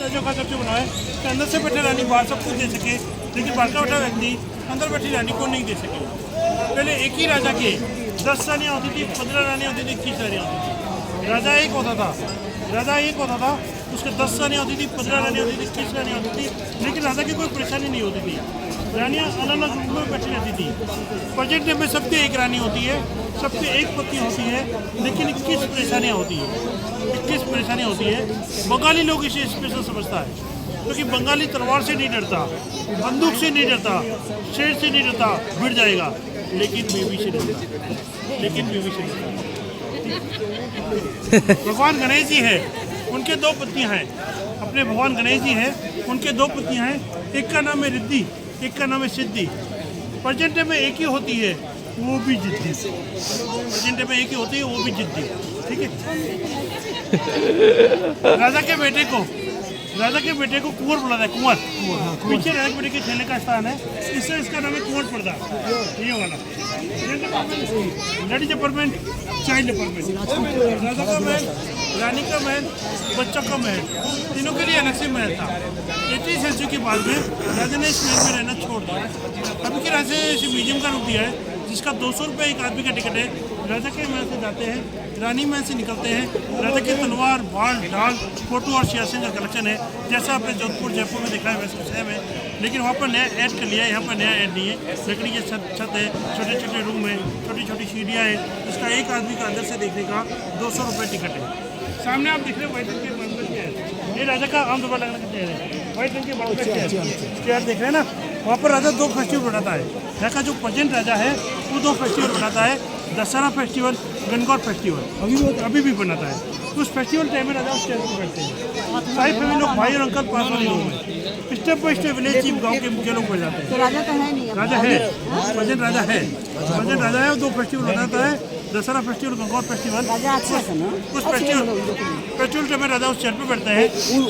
जो का सबसे बना है कि अंदर से बैठे रानी बाहर सब कुछ दे सके, लेकिन बाहर का बैठा व्यक्ति अंदर बैठी रानी को नहीं दे सके। पहले एक ही राजा के 10 रानियाँ होती थी, 15 रानियाँ होती थी, 21 रानियाँ होती थी। राजा एक होता था, उसके 10 रानियाँ होती थी, 15 रानियाँ होती थी, 21 रानियाँ होती थी, लेकिन राजा की कोई परेशानी नहीं होती थी। रानियाँ अलग अलग रूप में बैठी रहती थी। प्रेजेंट डे में सबके एक रानी होती है, सबके एक पत्नी होती है, लेकिन 21 परेशानियाँ होती है। 21 परेशानियाँ होती है। बंगाली लोग इसे स्पेशल समझता है, क्योंकि बंगाली तलवार से नहीं डरता, बंदूक से नहीं डरता, शेर से नहीं डरता, भिड़ जाएगा, लेकिन बेबी से डरता। भगवान गणेश जी है, उनके 2 पत्नियां हैं। अपने भगवान गणेश जी हैं, उनके 2 पत्नियां हैं। एक का नाम है रिद्धि, एक का नाम है सिद्धि। प्रेजेंट में एक ही होती है, वो भी जिद्दी। प्रेजेंट में एक ही होती है, वो भी जिद्दी। ठीक है। राजा के बेटे को कुंवर बोला था, कुंवर। पीछे राजा के बेटे के खेलने का स्थान है, इससे इसका नाम है कुंवर पर्दा, ये वाला। लेडीज अपार्टमेंट, चाइल्ड अपार्टमेंट, राजा का महल, रानी का महल, बच्चों का महल, तीनों के लिए अलग से महल था। 18वीं सेंचुरी के बाद में राजा ने इस महल में रहना छोड़ दिया। अभी के राजा इसे म्यूजियम का रूप दिया है, जिसका 200 रुपये एक आदमी का टिकट है। राजा के महल से जाते हैं, रानी महल से निकलते हैं। राजा की तलवार, बाल, ढाल, फोटो और सियासन का कलेक्शन है, जैसा आपने जोधपुर, जयपुर में देखा है वैसे सेम है, लेकिन वहाँ पर नया ऐड कर लिया है, यहाँ पर नया ऐड नहीं है। लकड़ी के छत है, छोटे छोटे रूम है, छोटी छोटी सीढ़ियाँ है, इसका एक आदमी का अंदर से देखने का 200 रुपये टिकट है। सामने आप देख रहे हो व्हाइट रंग के बर्गर चेयर, ये राजा का आम दुपट्टा लगने का चेयर है। व्हाइट रंग के बर्गर चेयर देख रहे हैं ना, वहाँ पर राजा 2 फेस्टिवल बनाता है। यहाँ का जो प्रेजेंट राजा है वो 2 फेस्टिवल बनाता है, दशहरा फेस्टिवल, गणगौर फेस्टिवल अभी भी बनाता है। उस फेस्टिवल टाइम में राजा उस चेयर पर बैठते हैं। सारी फैमिली लोग, भाई और अंकल, पास वाले लोग हैं। Step by step village chief गाँव के मुख्य लोग बैठ जाते हैं। तो राजा तो है नहीं, राजा है, प्रेजेंट राजा है, प्रेजेंट राजा है। 2 फेस्टिवल बनाता है, दशहरा फेस्टिवल, गणगौर फेस्टिवल। राजा अच्छा है ना, उस फेस्टिवल टाइम में राजा उस चेयर पर बैठते हैं।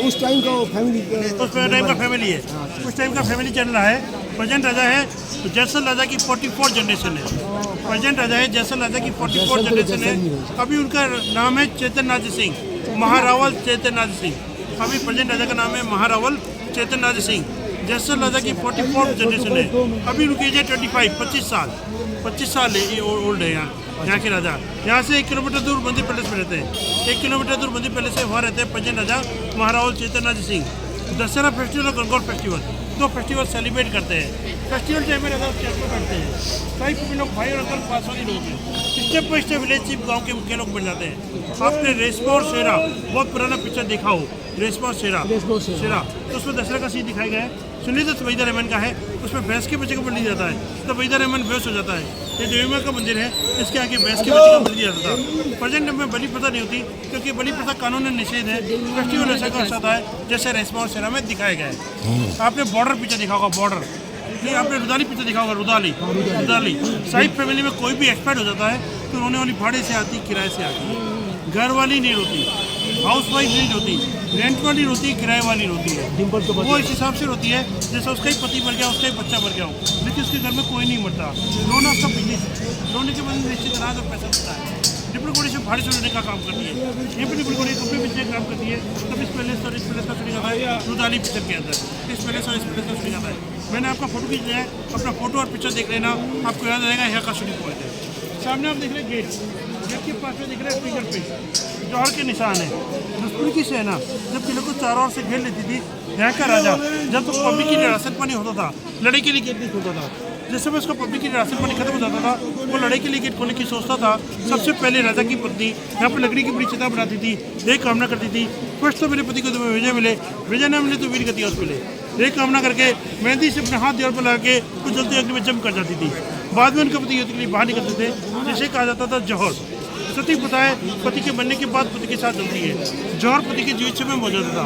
उस टाइम का फैमिली, उस टाइम का फैमिली है, उस टाइम का फैमिली चल रहा है। प्रेजेंट राजा है तो जैसल राजा की 44 जनरेशन है। प्रेजेंट राजा है, जैसल राजा की 44 जनरेशन है। अभी उनका नाम है चेतननाथ सिंह, महारावल चेतननाथ सिंह। अभी प्रेजेंट राजा का नाम है महारावल चेतननाथ सिंह। जैसल राजा की 44 जनरेशन है। अभी उनकी एज है 25 साल ये ओल्ड है। यहाँ के राजा यहाँ से 1 किलोमीटर दूर मंदिर पैलेस में रहते हैं। 1 किलोमीटर दूर मंदिर पैलेस से वहाँ रहते हैं प्रेजेंट राजा महारावल चेतननाथ सिंह। दशहरा फेस्टिवल और गणगौर फेस्टिवल 2 फेस्टिवल सेलिब्रेट करते हैं। फेस्टिवल टाइम में राजा चेयर पर बैठते हैं। सारी लोग, भाई और अंकल, पास वाले लोग हैं। Step by step village chief गाँव के मुख्य लोग बन जाते हैं। आपने रेशमा और शेरा बहुत पुराना पिक्चर देखा हो, रेशमा और शेरा, तो उसमें दशहरा का सीन दिखाया गया है। सुनिए तो तबैदा रहमान का है, उसमें भैंस के बच्चे को बलि दिया जाता है, तबैदा रहमान बेहोश हो जाता है। ये देवी माँ का मंदिर है, इसके आगे भैंस के बच्चे को बलि दिया जाता था। प्रेजेंट में बलि प्रथा नहीं होती, क्योंकि बलि प्रथा कानून में निषेध है। फेस्टिवल ऐसा कर सकता है जैसे रेशमा और शेरा में दिखाया गया है। आपने बॉर्डर पिक्चर देखा होगा, बॉर्डर नहीं, आपने रुदाली पिक्चर देखा होगा, रुदाली। साहिब फैमिली में कोई भी एक्सपायर हो जाता है तो रोने वाली भाड़े से आती, किराए से आती, घर वाली नहीं रोती, हाउस वाइफ नहीं रोती, रेंट वाली रोती, किराए वाली रोती है। वो इस हिसाब से रोती है जैसे उसका ही पति मर गया, उसका ही बच्चा मर गया हो, लेकिन उसके घर में कोई नहीं मरता। रोना उसका बिजनेस है, रोने के बाद निश्चित अनाज और पैसा मिलता है। डिप्लोगोड़ी से भाड़े से रोने का काम करती है। ये भी डिप्लोगोड़ी कंपनी में काम करती है। तब इस पैलेस और इस पैलेस का शुरू जाता है रुदाली पिक्चर के अंदर, इस पैलेस और इस पैलेस का शुरू जाता है। मैंने आपका फोटो खींच लिया है, अपना फोटो और पिक्चर देख लेना, आपको याद रहेगा यहाँ का शूटिंग पॉइंट है। सामने आप देख रहे हैं गेट के पास में दिख रहा है फिंगर प्रिंट, जौहर के निशान है। दुश्मन की सेना जब किले को चारों ओर से घेर लेती थी, यहाँ का राजा जब तो पब्लिक की हिरासत पानी होता था, लड़ाई के लिए गेट नहीं खोलता था। जिस समय उसका पब्लिक की हिरासत पानी खत्म हो जाता था, वो लड़ाई के लिए गेट खोलने की सोचता था। सबसे पहले राजा की पत्नी यहाँ पर लकड़ी की बड़ी चिता बनाती थी, एक कामना करती थी, फर्स्ट तो मेरे पति को तुम्हें विजय मिले, विजय न मिले तो वीर गति मिले। एक कामना करके मेहंदी से अपने हाथ दीवार पर लगा के कुछ जल्दी अग्नि में जम कर जाती थी। बाद में उनके पति युद्ध के लिए बाहर निकलते थे, जिसे कहा जाता था जौहर। सती प्रथा है, पति के बनने के बाद पति के साथ चलती है। जौहर पति के जीवित में मौजूद था।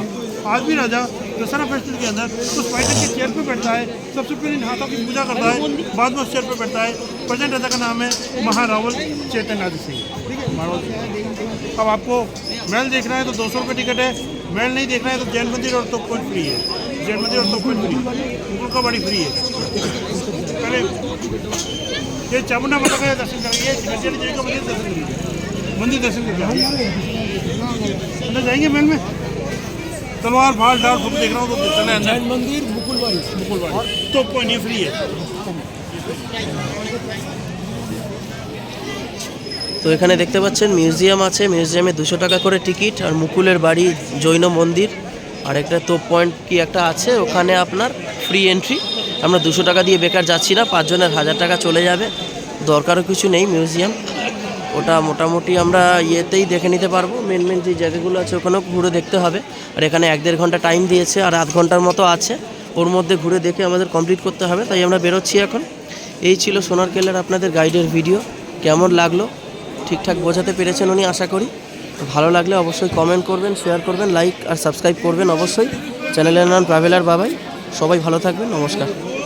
आज भी राजा दशहरा फेस्टिवल के अंदर उस फाइटर के चेयर पर बैठता है, सबसे पहले इन हाथों की पूजा करता है, बाद में उस चेयर पर बैठता है। प्रेजेंट राजा का नाम है महारावल चेतननाथ सिंह। ठीक है, महारावल। अब आपको महल देखना है तो 200 रुपये टिकट है, महल नहीं देखना है तो जैन मंदिर और तोप पॉइंट फ्री है। जैन मंदिर और तोप पॉइंट फ्री, उनका बड़ी फ्री है। पहले ये चामुंडा माता का दर्शन करेंगे, जी का मंदिर दर्शन करेंगे। अंदर जाएंगे महल में। तलवार भाल डाल सब देख रहा हूँ तो चले अंदर। जैन मंदिर मुकुलबाड़ी तो कोई नहीं, फ्री है। তো এখানে দেখতে পাচ্ছেন মিউজিয়াম আছে, মিউজিয়ামে 200 টাকা করে টিকিট। আর মুকুলের বাড়ি জৈন মন্দির আর একটা তোপ পয়েন্ট কি একটা আছে, ওখানে আপনার ফ্রি এন্ট্রি। আমরা 200 টাকা দিয়ে বেকার যাচ্ছি না, 5 জনের 1000 টাকা চলে যাবে, দরকারও কিছু নেই। মিউজিয়াম ওটা মোটামুটি আমরা ইয়েতেই দেখে নিতে পারবো, মেন মেন যে জায়গাগুলো আছে ওখানেও ঘুরে দেখতে হবে। আর এখানে 1-1.5 ঘন্টা টাইম দিয়েছে, আর আধ ঘন্টার মতো আছে, ওর মধ্যে ঘুরে দেখে আমাদের কমপ্লিট করতে হবে। তাই আমরা বেরোচ্ছি এখন। এই ছিল সোনারকেল্লার আপনাদের গাইডের ভিডিও। কেমন লাগলো ঠিকঠাক বোঝাতে পেরেছেন উনি আশা করি। ভালো লাগলে অবশ্যই কমেন্ট করবেন, শেয়ার করবেন, লাইক আর সাবস্ক্রাইব করবেন অবশ্যই। চ্যানেলের নাম ট্রাভেলার বাবাই। সবাই ভালো থাকবেন, নমস্কার।